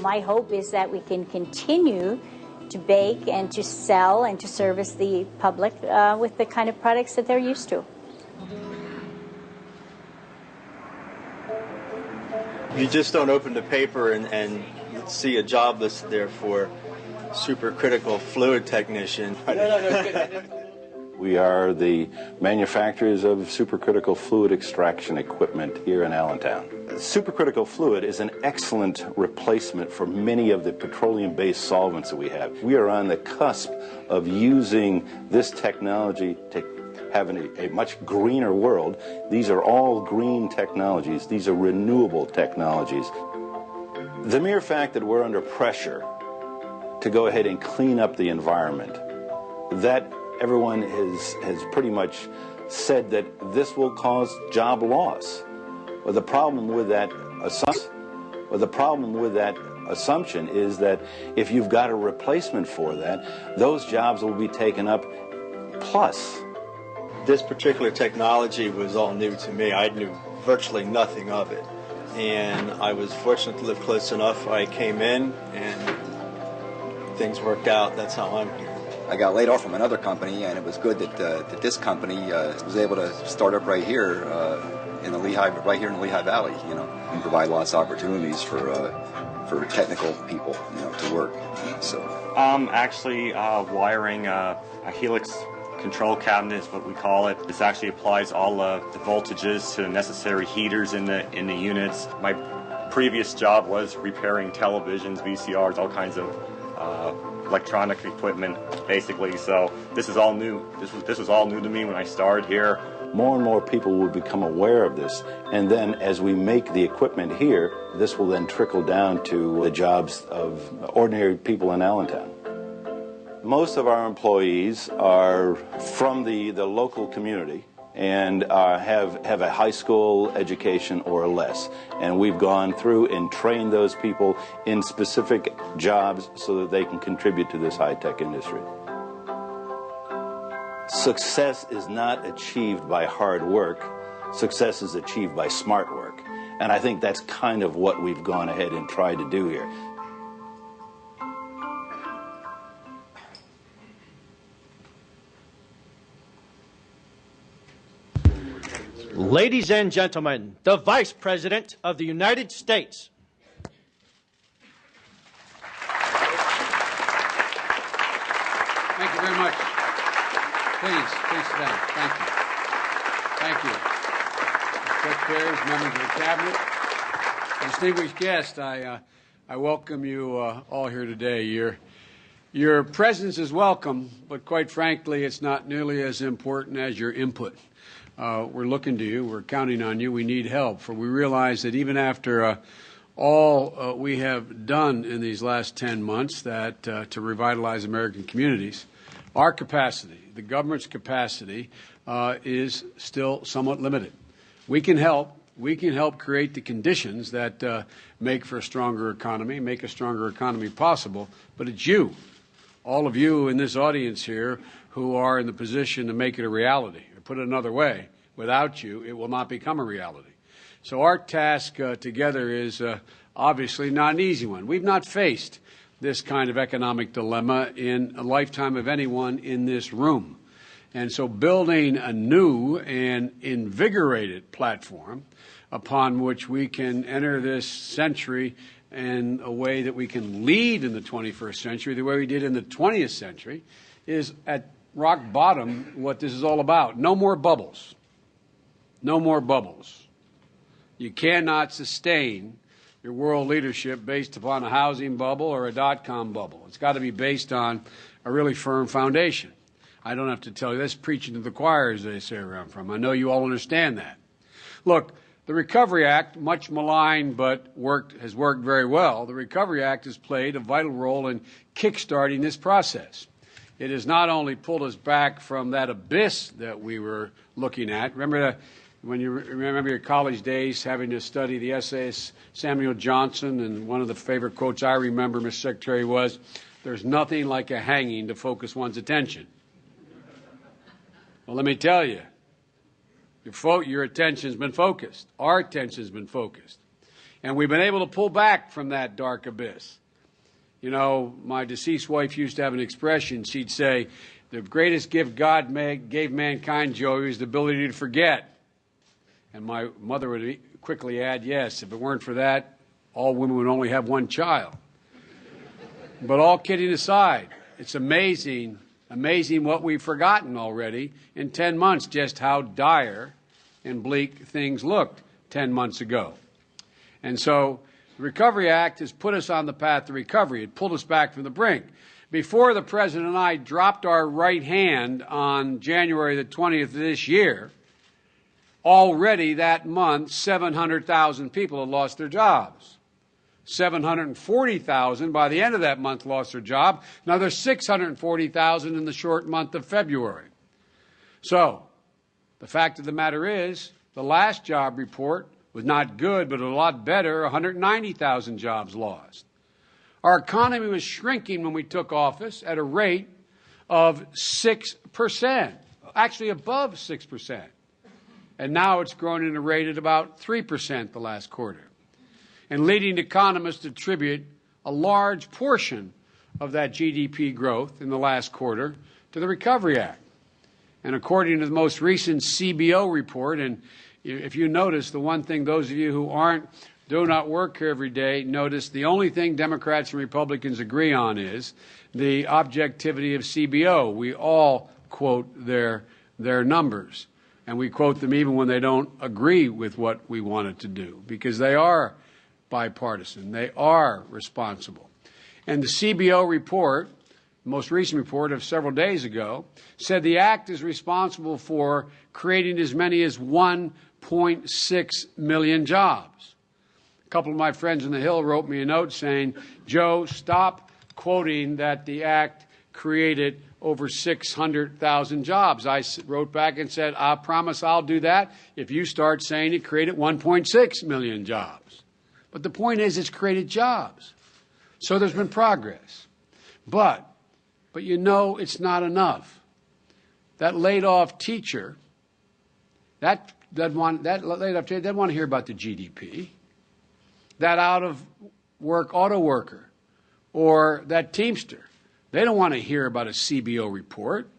My hope is that we can continue to bake and to sell and to service the public with the kind of products that they're used to. You just don't open the paper and see a job listed there for supercritical fluid technician. We are the manufacturers of supercritical fluid extraction equipment here in Allentown. Supercritical fluid is an excellent replacement for many of the petroleum-based solvents that we have. We are on the cusp of using this technology to have a much greener world. These are all green technologies. These are renewable technologies. The mere fact that we're under pressure to go ahead and clean up the environment, that everyone has pretty much said that this will cause job loss. Well, the problem with that assumption is that if you've got a replacement for that, those jobs will be taken up. Plus, this particular technology was all new to me. I knew virtually nothing of it. And I was fortunate to live close enough. I came in and things worked out. That's how I'm here. I got laid off from another company, and it was good that this company was able to start up right here in the Lehigh Valley, and provide lots of opportunities for technical people, to work. So I'm actually wiring a helix control cabinet is what we call it. This actually applies all the voltages to the necessary heaters in the units. My previous job was repairing televisions, VCRs, all kinds of electronic equipment, basically. So this is all new. This was all new to me when I started here. More and more people will become aware of this, and then as we make the equipment here, this will then trickle down to the jobs of ordinary people in Allentown. Most of our employees are from the local community and have a high school education or less. And we've gone through and trained those people in specific jobs so that they can contribute to this high-tech industry. Success is not achieved by hard work. Success is achieved by smart work. And I think that's kind of what we've gone ahead and tried to do here. Ladies and gentlemen, the Vice President of the United States. Thank you very much. Please sit down. Thank you. Thank you. Secretaries, members of the Cabinet, distinguished guests, I welcome you all here today. Your presence is welcome, but quite frankly, it's not nearly as important as your input. We're looking to you. We're counting on you. We need help, for we realize that even after all we have done in these last 10 months that to revitalize American communities, our capacity, the government's capacity, is still somewhat limited. We can help. We can help create the conditions that make for a stronger economy, make a stronger economy possible, but it's you, all of you in this audience here, who are in the position to make it a reality. Put it another way, without you, it will not become a reality. So our task together is obviously not an easy one. We've not faced this kind of economic dilemma in a lifetime of anyone in this room. And so building a new and invigorated platform upon which we can enter this century in a way that we can lead in the 21st century, the way we did in the 20th century, is at rock bottom what this is all about. No more bubbles. No more bubbles. You cannot sustain your world leadership based upon a housing bubble or a dot-com bubble. It's got to be based on a really firm foundation. I don't have to tell you this, preaching to the choir, as they say where I'm from. I know you all understand that. Look, the Recovery Act, much maligned but has worked very well. The Recovery Act has played a vital role in kickstarting this process. It has not only pulled us back from that abyss that we were looking at. Remember when you remember your college days having to study the essays Samuel Johnson, and one of the favorite quotes I remember, Mr. Secretary, was, "There's nothing like a hanging to focus one's attention." Well, let me tell you, your attention's been focused. Our attention's been focused. And we've been able to pull back from that dark abyss. You know, my deceased wife used to have an expression. She'd say, the greatest gift God gave mankind, Joey, is the ability to forget. And my mother would quickly add, yes, if it weren't for that, all women would only have one child. But all kidding aside, it's amazing what we've forgotten already in 10 months, just how dire and bleak things looked 10 months ago. And so the Recovery Act has put us on the path to recovery. It pulled us back from the brink. Before the President and I dropped our right hand on January the 20th of this year, already that month, 700,000 people had lost their jobs. 740,000 by the end of that month lost their job. Another 640,000 in the short month of February. So the fact of the matter is, the last job report was not good, but a lot better, 190,000 jobs lost. Our economy was shrinking when we took office at a rate of 6%, actually above 6%. And now it's grown at a rate at about 3% the last quarter. And leading economists attribute a large portion of that GDP growth in the last quarter to the Recovery Act. And according to the most recent CBO report, and if you notice, the one thing those of you who do not work here every day notice, the only thing Democrats and Republicans agree on is the objectivity of CBO. We all quote their numbers, and we quote them even when they don't agree with what we wanted to do, because they are bipartisan. They are responsible. And the CBO report, the most recent report of several days ago, said the act is responsible for creating as many as 1.6 million jobs. A couple of my friends on the Hill wrote me a note saying, Joe, stop quoting that the act created over 600,000 jobs. I wrote back and said, I promise I'll do that if you start saying it created 1.6 million jobs. But the point is, it's created jobs. So there's been progress. But you know it's not enough. That laid-off teacher, that laid-off teacher doesn't want to hear about the GDP. That out-of-work auto worker or that Teamster, they don't want to hear about a CBO report.